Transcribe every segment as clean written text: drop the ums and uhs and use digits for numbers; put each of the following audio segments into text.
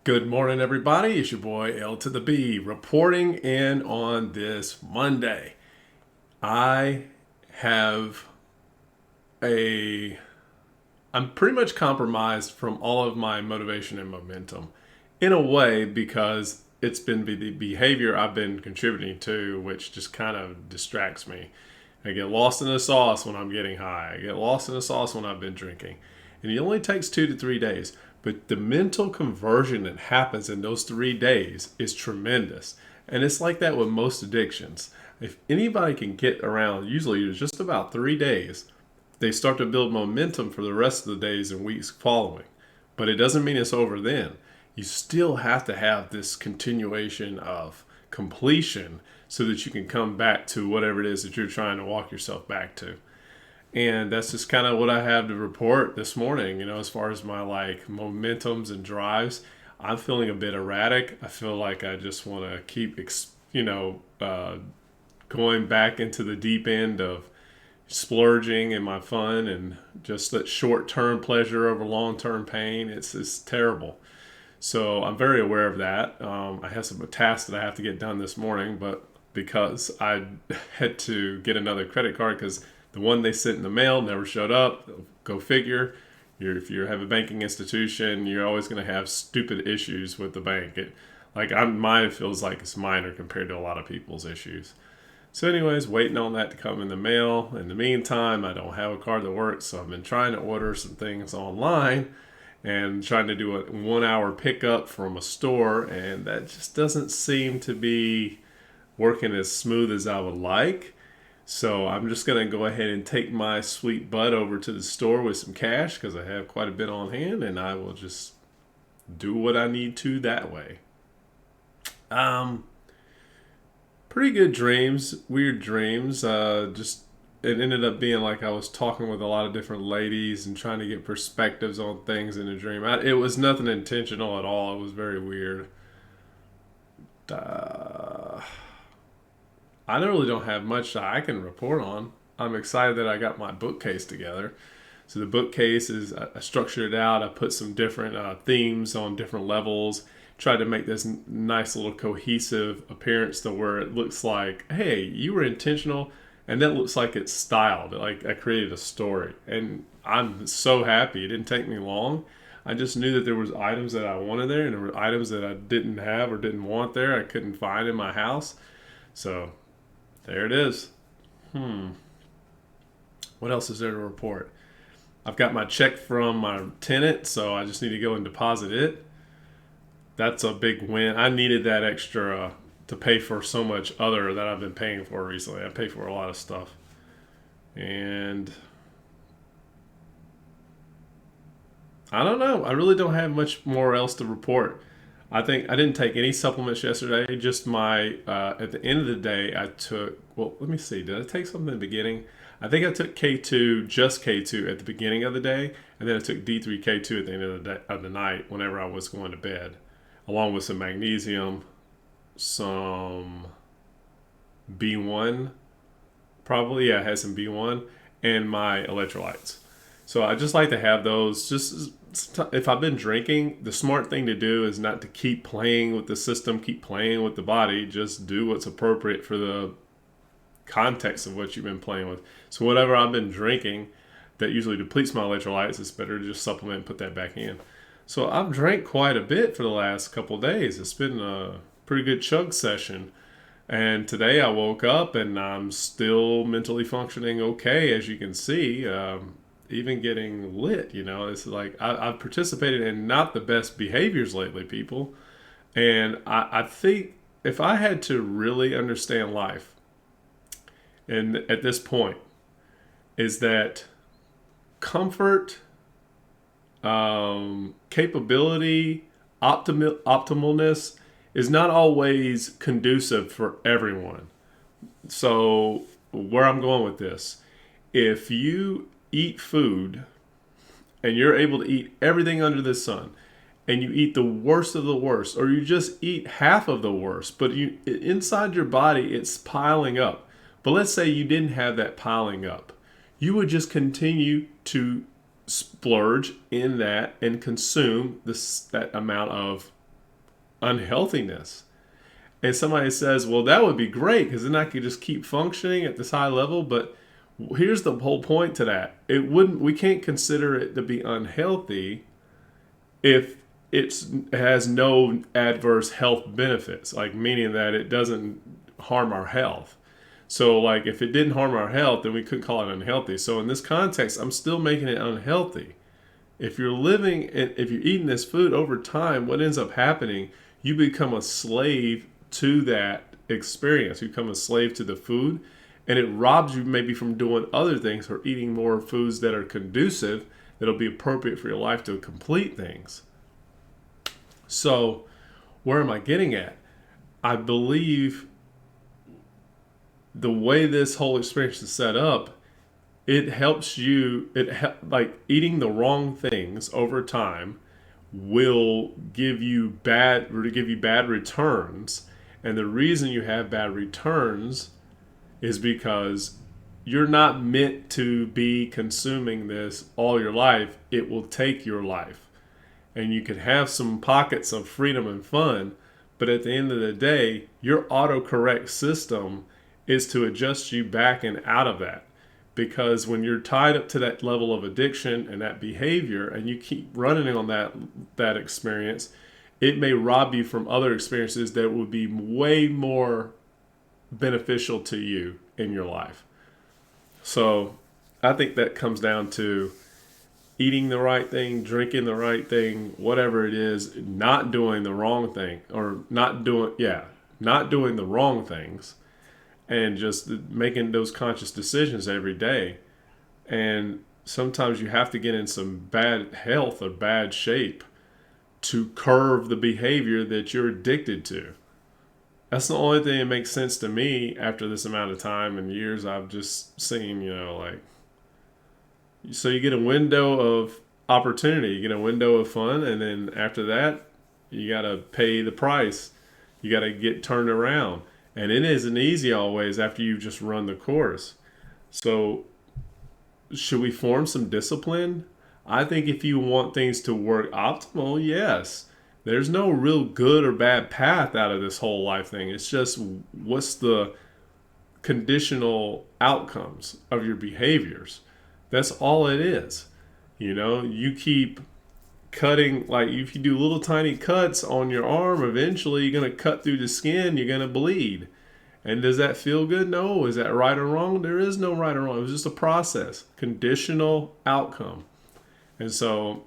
Good morning, everybody. It's your boy L to the B reporting in on this Monday. I have a. I'm pretty much compromised from all of my motivation and momentum in a way because it's been the behavior I've been contributing to, which just kind of distracts me. I get lost in the sauce when I'm getting high. I get lost in the sauce when I've been drinking. And it only takes 2 to 3 days. But the mental conversion that happens in those 3 days is tremendous. And it's like that with most addictions. If anybody can get around, usually it's just about 3 days, they start to build momentum for the rest of the days and weeks following. But it doesn't mean it's over then. You still have to have this continuation of completion so that you can come back to whatever it is that you're trying to walk yourself back to. And that's just kind of what I have to report this morning, as far as my momentums and drives. I'm feeling a bit erratic. I feel like I just want to keep, going back into the deep end of splurging and my fun and just that short-term pleasure over long-term pain. It's terrible. So I'm very aware of that. I have some tasks that I have to get done this morning, but because I had to get another credit card because the one they sent in the mail never showed up. Go figure. If you have a banking institution, you're always going to have stupid issues with the bank. Mine feels like it's minor compared to a lot of people's issues. So anyways, waiting on that to come in the mail. In the meantime, I don't have a card that works, so I've been trying to order some things online and trying to do a 1 hour pickup from a store, and that just doesn't seem to be working as smooth as I would like. So I'm just going to go ahead and take my sweet butt over to the store with some cash because I have quite a bit on hand, and I will just do what I need to that way. Pretty good dreams, weird dreams. Just it ended up being like I was talking with a lot of different ladies and trying to get perspectives on things in a dream. It was nothing intentional at all. It was very weird. I really don't have much I can report on. I'm excited that I got my bookcase together. So the bookcase is, I structured it out. I put some different themes on different levels. Tried to make this nice little cohesive appearance to where it looks like, hey, you were intentional, and that looks like it's styled. Like I created a story, and I'm so happy. It didn't take me long. I just knew that there was items that I wanted there, and there were items that I didn't have or didn't want there. I couldn't find in my house. So there it is. What else is there to report? I've got my check from my tenant, so I just need to go and deposit it. That's a big win. I needed that extra to pay for so much other that I've been paying for recently. I pay for a lot of stuff. And I don't know. I really don't have much more else to report. I think I didn't take any supplements yesterday. Just at the end of the day, I took, well, let me see. Did I take something in the beginning? I think I took K2, just K2 at the beginning of the day. And then I took D3 K2 at the end of the night whenever I was going to bed, along with some magnesium, some B1, probably. Yeah, I had some B1 and my electrolytes. So I just like to have those. Just if I've been drinking, the smart thing to do is not to keep playing with the system, keep playing with the body. Just do what's appropriate for the context of what you've been playing with. So whatever I've been drinking that usually depletes my electrolytes, it's better to just supplement and put that back in. So I've drank quite a bit for the last couple of days. It's been a pretty good chug session. And today I woke up and I'm still mentally functioning okay, as you can see. Even getting lit, it's like I've participated in not the best behaviors lately, people. And I think if I had to really understand life, and at this point, is that comfort, capability, optimalness is not always conducive for everyone. So where I'm going with this, if you eat food and you're able to eat everything under the sun and you eat the worst of the worst, or you just eat half of the worst, but you inside your body it's piling up. But let's say you didn't have that piling up. You would just continue to splurge in that and consume that amount of unhealthiness. And somebody says, well, that would be great because then I could just keep functioning at this high level. But here's the whole point to that. We can't consider it to be unhealthy if it has no adverse health benefits, like meaning that it doesn't harm our health. So, like, if it didn't harm our health, then we couldn't call it unhealthy. So, in this context, I'm still making it unhealthy. If you're if you're eating this food over time, what ends up happening, you become a slave to that experience. You become a slave to the food, and it robs you maybe from doing other things or eating more foods that are conducive, that'll be appropriate for your life to complete things. So, where am I getting at? I believe the way this whole experience is set up, it helps you. Like eating the wrong things over time will give you bad returns, and the reason you have bad returns is because you're not meant to be consuming this all your life. It will take your life, and you can have some pockets of freedom and fun, but at the end of the day, your autocorrect system is to adjust you back and out of that. Because when you're tied up to that level of addiction and that behavior, and you keep running on that experience, it may rob you from other experiences that would be way more beneficial to you in your life. So I think that comes down to eating the right thing, drinking the right thing, whatever it is, not doing the wrong thing, or not doing the wrong things, and just making those conscious decisions every day. And sometimes you have to get in some bad health or bad shape to curb the behavior that you're addicted to. That's the only thing that makes sense to me after this amount of time and years I've just seen, like, so you get a window of opportunity, you get a window of fun, and then after that, you got to pay the price. You got to get turned around. And it isn't easy always after you've just run the course. So, should we form some discipline? I think if you want things to work optimal, yes. There's no real good or bad path out of this whole life thing. It's just what's the conditional outcomes of your behaviors. That's all it is. You keep cutting, like if you do little tiny cuts on your arm, eventually you're going to cut through the skin, you're going to bleed. And does that feel good? No. Is that right or wrong? There is no right or wrong. It was just a process, conditional outcome. And so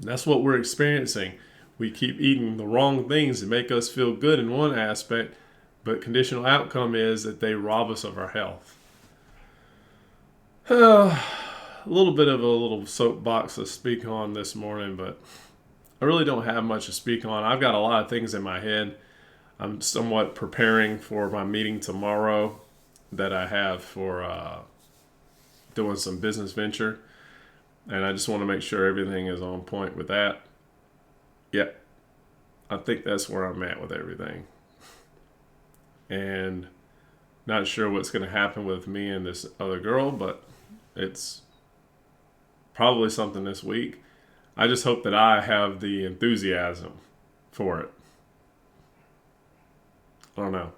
that's what we're experiencing. We keep eating the wrong things that make us feel good in one aspect, but conditional outcome is that they rob us of our health. A little bit of a little soapbox to speak on this morning, but I really don't have much to speak on. I've got a lot of things in my head. I'm somewhat preparing for my meeting tomorrow that I have for doing some business venture. And I just want to make sure everything is on point with that. Yep. I think that's where I'm at with everything. And not sure what's going to happen with me and this other girl, but it's probably something this week. I just hope that I have the enthusiasm for it. I don't know.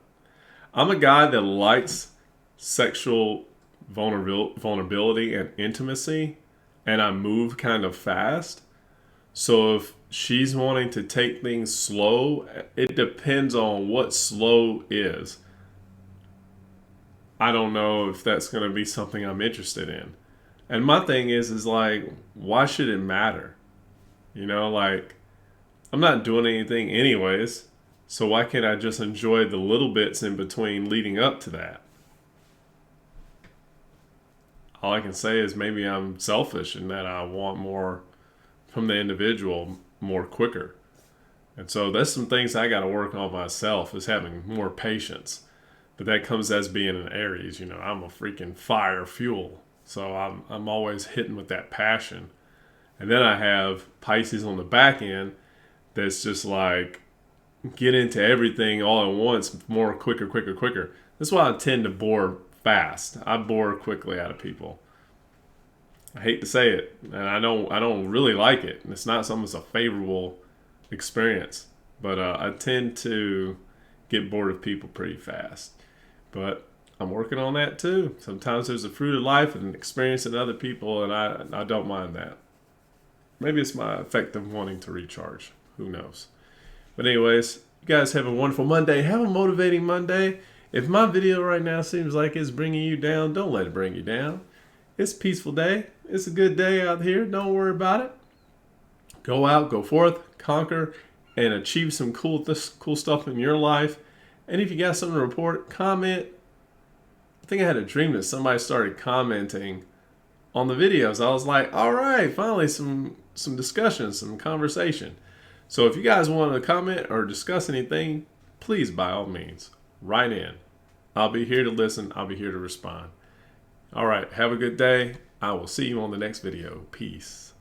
I'm a guy that likes sexual vulnerability and intimacy, and I move kind of fast. So if she's wanting to take things slow, it depends on what slow is. I don't know if that's going to be something I'm interested in. And my thing is like, why should it matter? Like, I'm not doing anything anyways. So why can't I just enjoy the little bits in between leading up to that? All I can say is maybe I'm selfish in that I want more from the individual more quicker. And so that's some things I got to work on myself, is having more patience. But that comes as being an Aries. I'm a freaking fire fuel. So I'm always hitting with that passion. And then I have Pisces on the back end that's just like, get into everything all at once, more quicker. That's why I tend to bore fast. I bore quickly out of people. I hate to say it, and I don't really like it. And it's not something that's a favorable experience. but I tend to get bored of people pretty fast. But I'm working on that too. Sometimes there's a fruit of life and experiencing other people, and I don't mind that. Maybe it's my effect of wanting to recharge. Who knows? But anyways, you guys have a wonderful Monday. Have a motivating Monday. If my video right now seems like it's bringing you down, don't let it bring you down. It's a peaceful day. It's a good day out here. Don't worry about it. Go out, go forth, conquer, and achieve some cool stuff in your life. And if you got something to report, comment. I think I had a dream that somebody started commenting on the videos. I was like, all right, finally some discussion, some conversation. So if you guys want to comment or discuss anything, please, by all means, write in. I'll be here to listen. I'll be here to respond. All right, have a good day. I will see you on the next video. Peace.